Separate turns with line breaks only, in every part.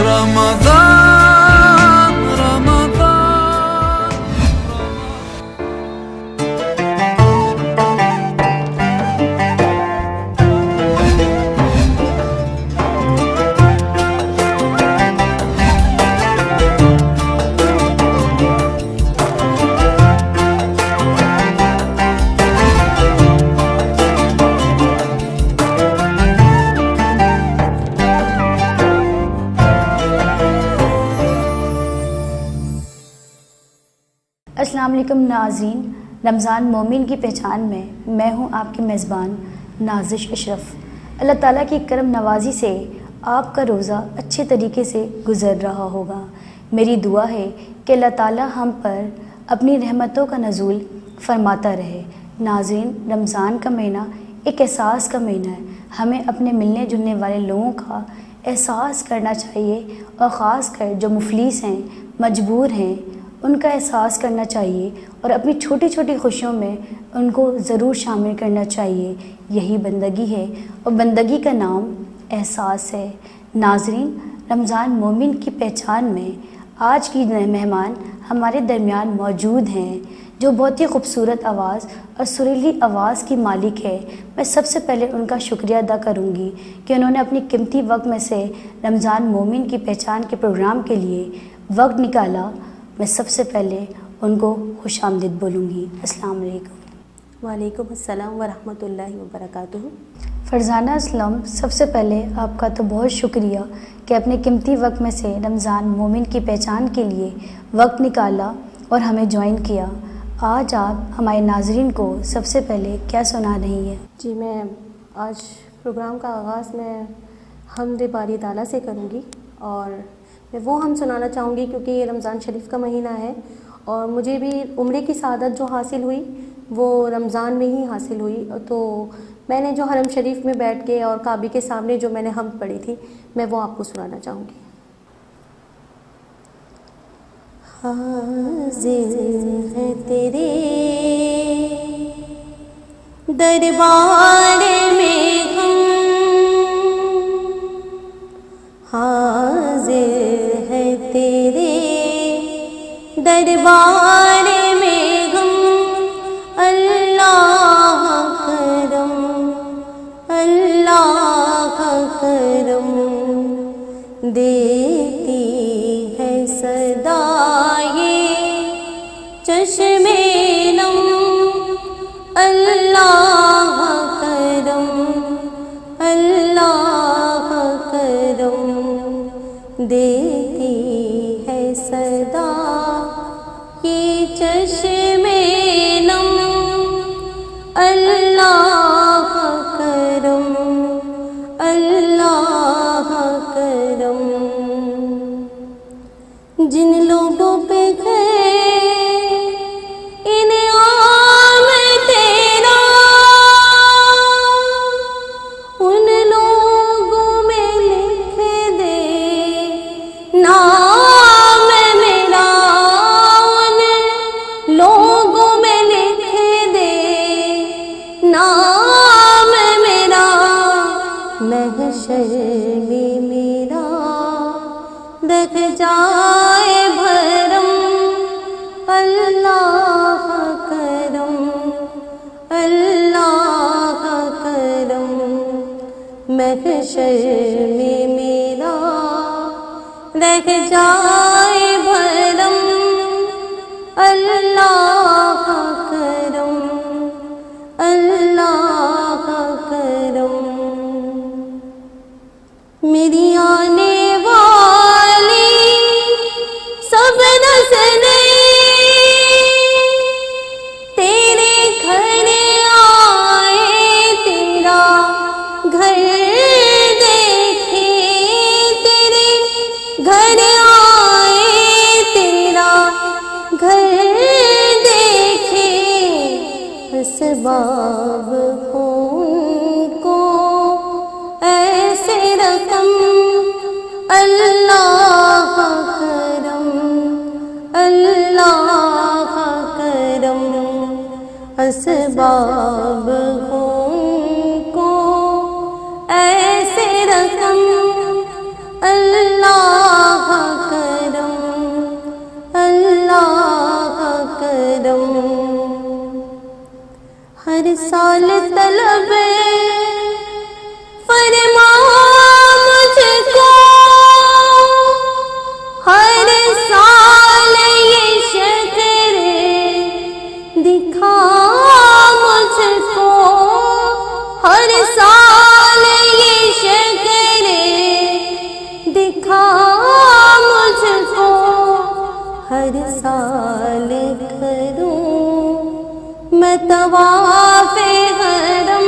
رمضان رمضان.
السلام علیکم ناظرین، رمضان مومن کی پہچان میں ہوں آپ کی میزبان نازش اشرف. اللہ تعالیٰ کی کرم نوازی سے آپ کا روزہ اچھے طریقے سے گزر رہا ہوگا. میری دعا ہے کہ اللہ تعالیٰ ہم پر اپنی رحمتوں کا نزول فرماتا رہے. ناظرین، رمضان کا مہینہ ایک احساس کا مہینہ ہے. ہمیں اپنے ملنے جلنے والے لوگوں کا احساس کرنا چاہیے، اور خاص کر جو مفلس ہیں، مجبور ہیں، ان کا احساس کرنا چاہیے، اور اپنی چھوٹی چھوٹی خوشیوں میں ان کو ضرور شامل کرنا چاہیے. یہی بندگی ہے، اور بندگی کا نام احساس ہے. ناظرین، رمضان مومن کی پہچان میں آج کی مہمان ہمارے درمیان موجود ہیں، جو بہت ہی خوبصورت آواز اور سریلی آواز کی مالک ہے. میں سب سے پہلے ان کا شکریہ ادا کروں گی کہ انہوں نے اپنی قیمتی وقت میں سے رمضان مومن کی پہچان کے پروگرام کے لیے وقت نکالا. میں سب سے پہلے ان کو خوش آمدید بولوں گی. السلام علیکم.
وعلیکم السلام ورحمۃ اللہ وبرکاتہ.
فرزانہ اسلم، سب سے پہلے آپ کا تو بہت شکریہ کہ اپنے قیمتی وقت میں سے رمضان مومن کی پہچان کے لیے وقت نکالا اور ہمیں جوائن کیا. آج آپ ہمارے ناظرین کو سب سے پہلے کیا سنا رہی ہیں؟
جی، میں آج پروگرام کا آغاز میں حمد باری تعالیٰ سے کروں گی، اور میں وہ ہم سنانا چاہوں گی کیونکہ یہ رمضان شریف کا مہینہ ہے، اور مجھے بھی عمرے کی سعادت جو حاصل ہوئی وہ رمضان میں ہی حاصل ہوئی. تو میں نے جو حرم شریف میں بیٹھ کے اور کعبے کے سامنے جو میں نے حمد پڑھی تھی، میں وہ آپ کو سنانا چاہوں گی. حاضر ہے تیرے دربار میں ہم، حاضر ہے تیرے دربار میں ہم. اللہ کرم، اللہ کرم، دیتی ہے صدا یہ چشم نم. اللہ کرم، اللہ کرم، دیتی ہے صدا یہ چشم نم. اللہ کرم، اللہ کرم. جن لوگوں پہ انعام تیرا، ان لوگوں میں لکھ دے نام میرا، ان لوگوں میں لکھ دے نام میرا. محشر میں میرا رکھ جائے بھرم. اللہ کرم، اللہ کرم، محشر میں میرا رکھ جائے بھرم. اللہ کرم، اللہ کرم. میری آنے والی سب نسلیں تیرے گھر آئے، تیرا گھر دیکھے، تیرے گھر آئے، تیرا گھر دیکھے. اسباب ہو ان کو ایسے رقم. اللہ کرم، اللہ کرم، اسباب ہو ان کو ایسے رقم. اللہ ہر سال طلب فرما مجھ کو، ہر سال یہ شکر دکھا مجھ کو، ہر سال یہ شکر دکھا مجھ کو، ہر سال کروں میں طواف حرم،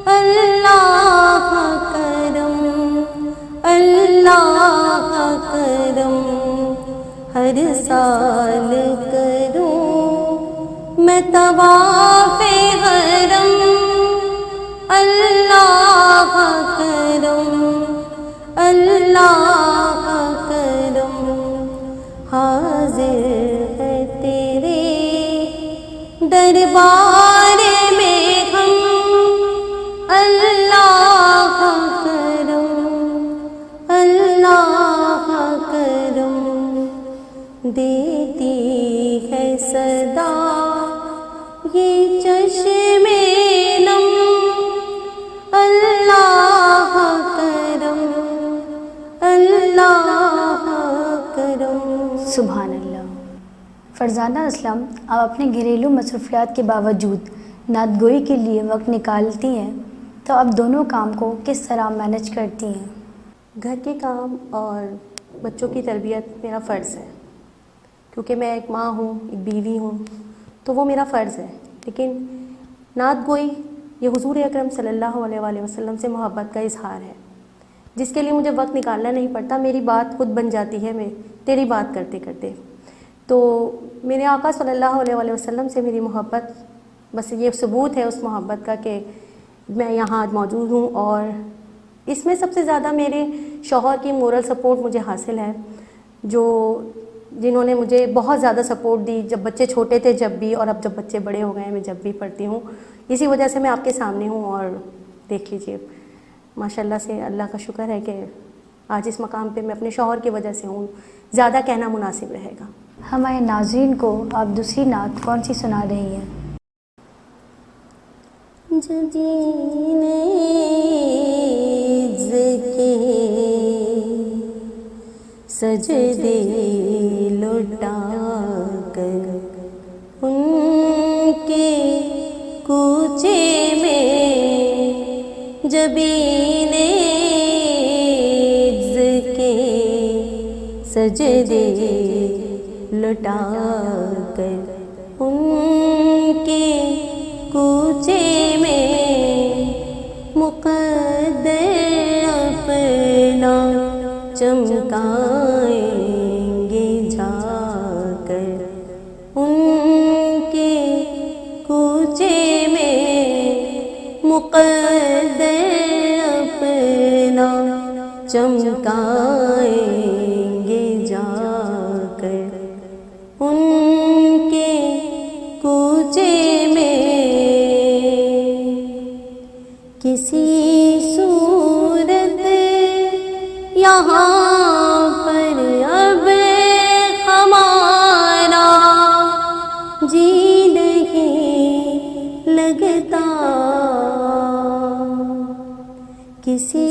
اللہ کرم اللہ کرم، ہر سال کروں میں طواف حرم، اللہ کرم اللہ کرم، حاضر ہے تیرے دربار میں ہم، اللہ کرم اللہ کرم، دیتی ہے صدا یہ چشم نم، اللہ کرم اللہ کرم۔
سبحان اللہ۔ فرزانہ اسلم، آپ اپنے گھریلو مصروفیات کے باوجود نعت گوئی کے لیے وقت نکالتی ہیں، تو آپ دونوں کام کو کس طرح مینج کرتی ہیں؟
گھر کے کام اور بچوں کی تربیت میرا فرض ہے، کیونکہ میں ایک ماں ہوں، ایک بیوی ہوں، تو وہ میرا فرض ہے۔ لیکن نعت گوئی یہ حضور اکرم صلی اللہ علیہ وآلہ وسلم سے محبت کا اظہار ہے، جس کے لیے مجھے وقت نکالنا نہیں پڑتا، میری بات خود بن جاتی ہے میں تیری بات کرتے کرتے۔ تو میرے آقا صلی اللہ علیہ وآلہ وسلم سے میری محبت بس یہ ثبوت ہے اس محبت کا کہ میں یہاں آج موجود ہوں، اور اس میں سب سے زیادہ میرے شوہر کی مورل سپورٹ مجھے حاصل ہے، جنہوں نے مجھے بہت زیادہ سپورٹ دی، جب بچے چھوٹے تھے جب بھی، اور اب جب بچے بڑے ہو گئے ہیں میں جب بھی پڑھتی ہوں، اسی وجہ سے میں آپ کے سامنے ہوں۔ اور دیکھ لیجئے ماشاء اللہ سے، اللہ کا شکر ہے کہ آج اس مقام پہ میں اپنے شوہر کی وجہ سے ہوں، زیادہ کہنا مناسب رہے گا۔
ہمارے ناظرین کو آپ دوسری نعت کون سی سنا رہی ہیں؟
جدینے کے سجدے لٹا کر ان کے کوچے میں، جبینے کے سجدے لٹا کر ان کے کوچے میں، مقدر اپنا چمکائیں گے جا کر ان کے کوچے میں، مقدر اپنا چمکائیں گے جا کر ان کے کوچے میں، کسی صورت یہاں پر اب ہمارا جی نہیں لگتا، کسی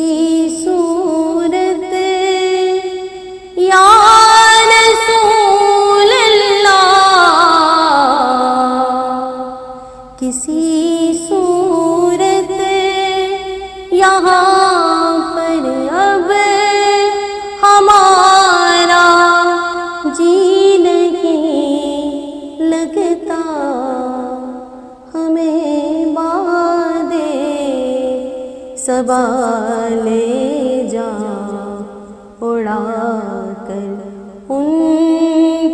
صورت یا رسول اللہ، کسی صورت یہاں پر اب ہمارا جی نہیں لگتا، ہمیں باد صبا لے جا اڑا کر ان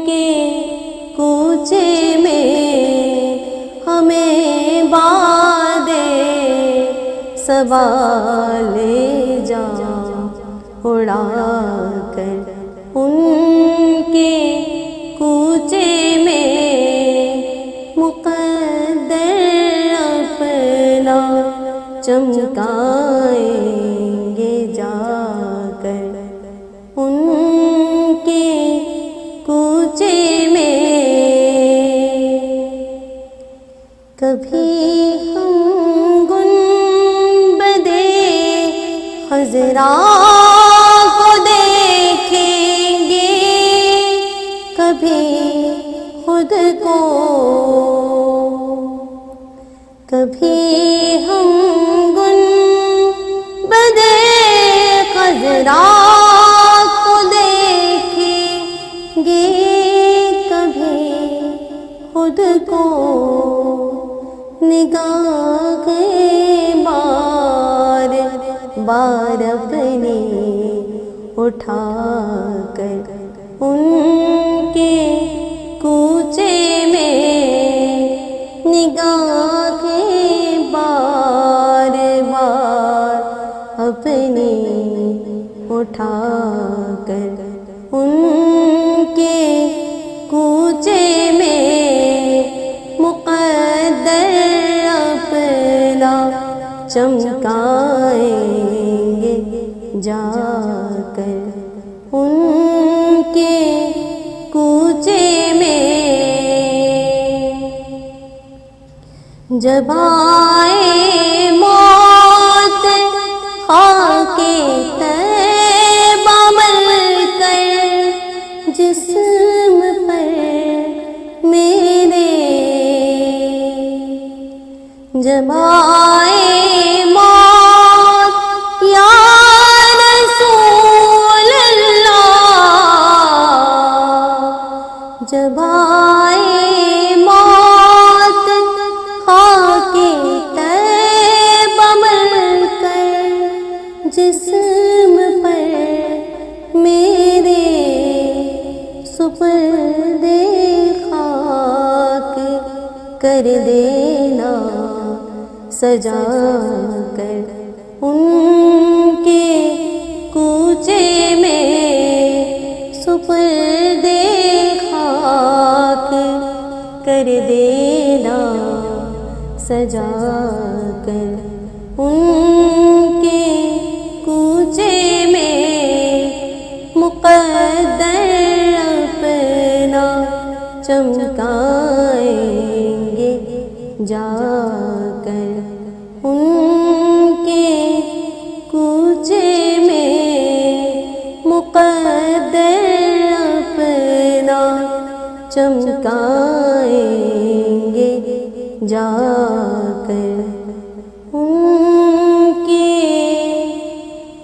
کے کوچے میں، ہمیں باد صبا لے جا اڑا کر ان کے کوچے میں، مقدر اپنا چمکائیں گے جا کر ان کے کوچے میں، کبھی ہم گنبدِ خضرا کو دیکھیں گے، کبھی خود کو، کبھی ہم گنبدِ خضرا کو دیکھیں گے، کبھی خود کو، نگاہ بار بار اپنی اٹھا کر ان کے کوچے میں، نگاہ بار بار اپنی اٹھا کر ان کے کوچے میں، مقدر اپنا چمکائیں گے جا کر ان کے کوچے میں، جب آئے موت خاک طیبہ مل کر جسم پر میرے، جب آئے موت یا رسول اللہ، جب آئے موت خاک طیبہ مل کر جسم پر میرے، سپرد خاک کر دینا سجا کر ان کے کوچے میں، سپرد خاک کر دینا سجا کر ان کے کوچے میں، مقدر اپنا چمکائیں گے جا کر ان کے کوچے میں، مقدر اپنا چمکائیں گے جا کر ان کے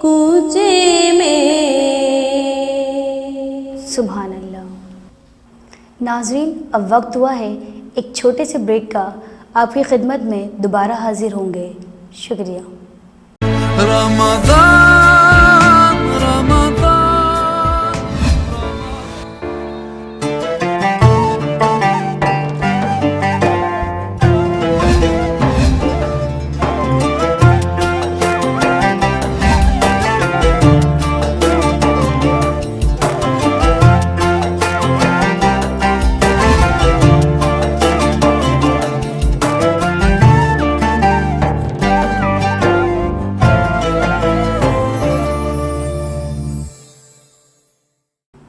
کوچے میں۔
سبحان اللہ۔ ناظرین، اب وقت ہوا ہے ایک چھوٹے سے بریک کا، آپ کی خدمت میں دوبارہ حاضر ہوں گے۔ شکریہ۔
رمضان رمضان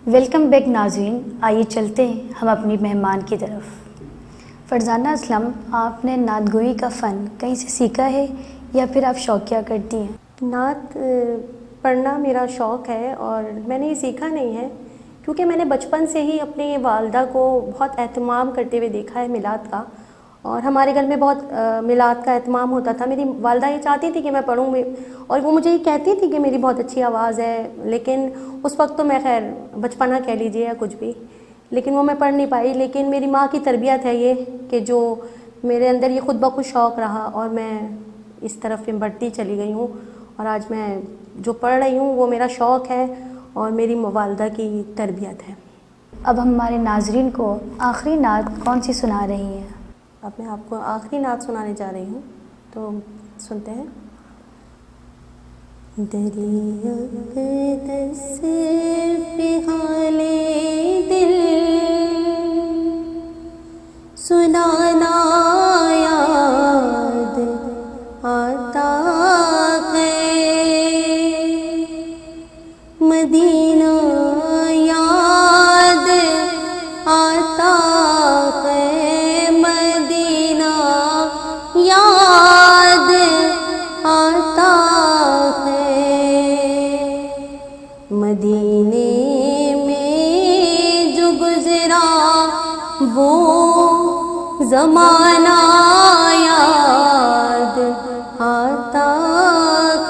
ویلکم بیک ناظرین، آئیے چلتے ہیں ہم اپنی مہمان کی طرف۔ فرزانہ اسلم، آپ نے نعت گوئی کا فن کہیں سے سیکھا ہے یا پھر آپ شوقیہ کرتی ہیں؟
نعت پڑھنا میرا شوق ہے اور میں نے یہ سیکھا نہیں ہے، کیونکہ میں نے بچپن سے ہی اپنی والدہ کو بہت اہتمام کرتے ہوئے دیکھا ہے میلاد کا، اور ہمارے گھر میں بہت میلاد کا اہتمام ہوتا تھا۔ میری والدہ یہ چاہتی تھی کہ میں پڑھوں، اور وہ مجھے یہ کہتی تھی کہ میری بہت اچھی آواز ہے، لیکن اس وقت تو میں خیر بچپنا کہہ لیجیے یا کچھ بھی، لیکن وہ میں پڑھ نہیں پائی۔ لیکن میری ماں کی تربیت ہے یہ کہ جو میرے اندر یہ خود بخود شوق رہا اور میں اس طرف بڑھتی چلی گئی ہوں، اور آج میں جو پڑھ رہی ہوں وہ میرا شوق ہے اور میری والدہ کی تربیت ہے۔
اب ہمارے ناظرین کو آخری نعت کون سی سنا رہی ہیں؟
اب میں آپ کو آخری نعت سنانے جا رہی ہوں، تو سنتے ہیں۔ دریا اقدس پہ حالِ دل سنانا یاد آتا ہے، مدینہ یاد آتا ہے، مدینہ مدینے میں جو گزرا وہ زمانہ یاد آتا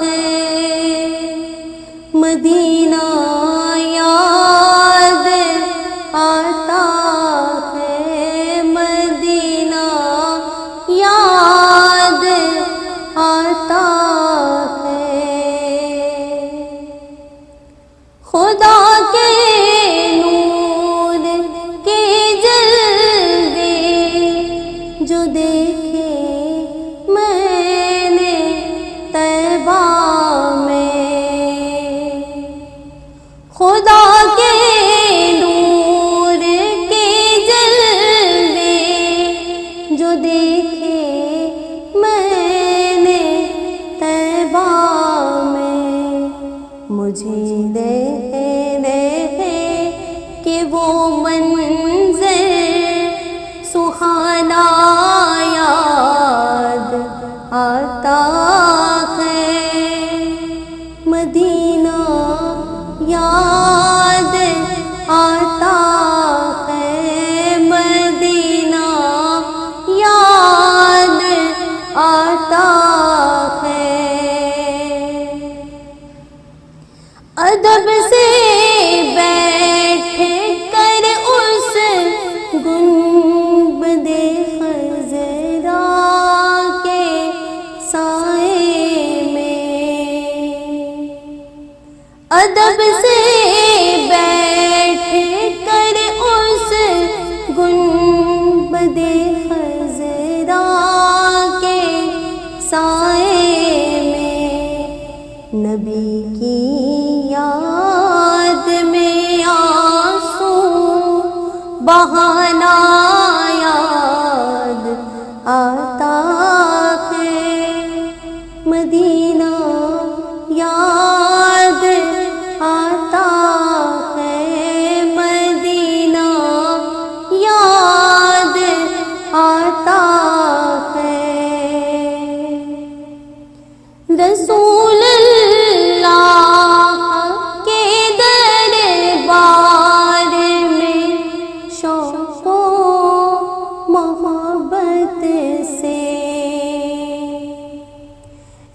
ہے، مدینہ یاد آتا ہے، مدینہ یاد آتا ہے۔ خدا کے نور کے جلوے جو دیکھے میں نے طیبہ میں، خدا کے نور کے جلوے جو دیکھے میں نے طیبہ میں، مجھے کہ وہ منظر سہانا یاد آتا ہے، مدینہ یاد آتا ہے، مدینہ یاد آتا ہے۔ ادب سے بیٹھ کر اس گنبد خضرا کے سائے میں، ادب سے بیٹھ کر اس گنبد خضرا کے سائے میں، نبی کی یاد میں آنسو بہانا یاد آتا ہے، مدینہ یاد آتا ہے، مدینہ یاد آتا ہے۔ رسول اللہ کے دربار میں شوق و محبت سے،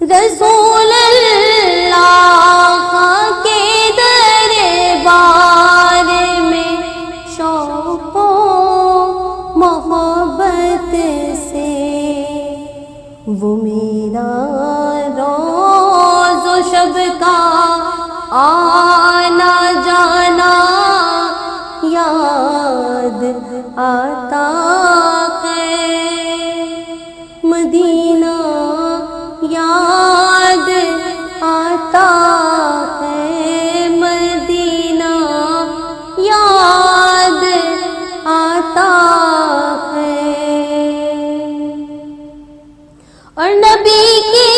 رسول اللہ کے دربار میں شوق و محبت سے، وہ میرا روز و شب کا آنا جانا یاد آتا ہے، مدینہ یاد آتا ہے، مدینہ یاد آتا ہے۔ اور نبی کی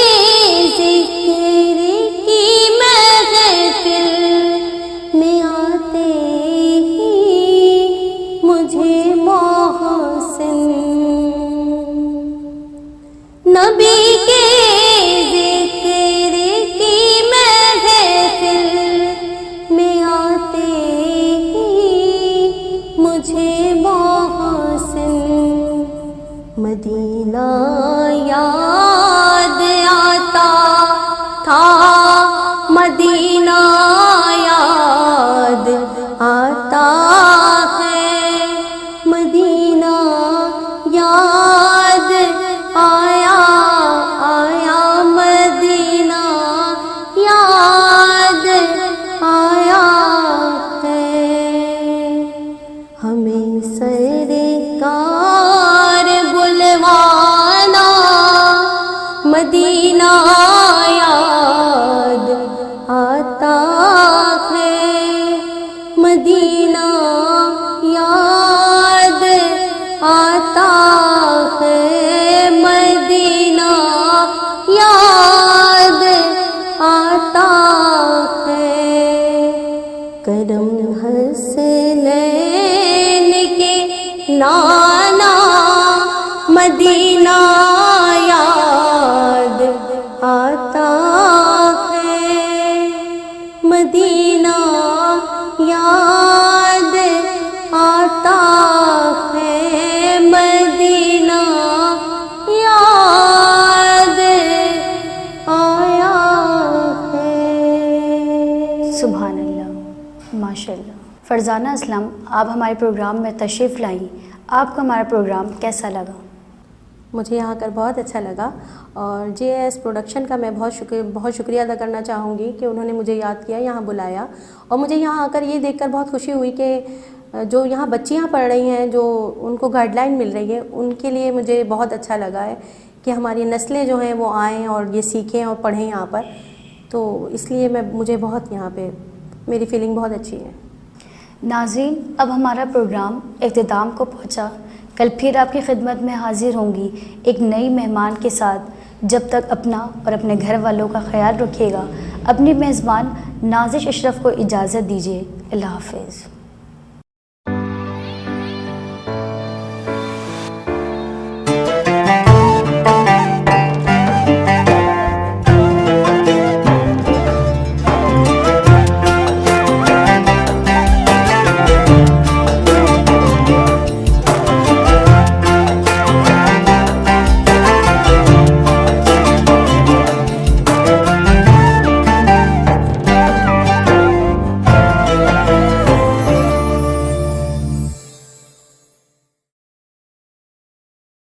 ذکر کی محفل میں آتے ہی مجھے محسن، نبی کے ذکر کی محفل میں آتے ہی مجھے محسن، مدینہ یاد آتا تھا، مدینہ یاد آتا ہے، مدینہ یاد آیا مدینہ یاد آیا ہے، ہمیں سرکار بلوانا، مدینہ یاد آتا ہے، مدینہ یاد آتا ہے، مدینہ یاد آتا ہے۔ کرم حسنین کے نانا مدینہ یاد آتا ہے، مدینہ یاد آتا ہے مدینہ، یاد آیا ہے۔
سبحان اللہ، ماشاء اللہ۔ فرزانہ اسلم، آپ ہمارے پروگرام میں تشریف لائیں، آپ کو ہمارا پروگرام کیسا لگا؟
مجھے یہاں کر بہت اچھا لگا، اور جے ایس پروڈکشن کا میں بہت شکریہ ادا کرنا چاہوں گی کہ انہوں نے مجھے یاد کیا، یہاں بلایا، اور مجھے یہاں آ کر یہ دیکھ کر بہت خوشی ہوئی کہ جو یہاں بچیاں پڑھ رہی ہیں، جو ان کو گائیڈ لائن مل رہی ہے، ان کے لیے مجھے بہت اچھا لگا ہے کہ ہماری نسلیں جو ہیں وہ آئیں اور یہ سیکھیں اور پڑھیں یہاں پر، تو اس لیے مجھے بہت یہاں پہ میری فیلنگ بہت اچھی ہے۔
ناظرین، اب ہمارا پروگرام اختتام کو پہنچا۔ کل پھر آپ کی خدمت میں حاضر ہوں گی ایک نئی مہمان کے ساتھ۔ جب تک اپنا اور اپنے گھر والوں کا خیال رکھیے گا۔ اپنی میزبان نازش اشرف کو اجازت دیجیے۔ اللہ حافظ۔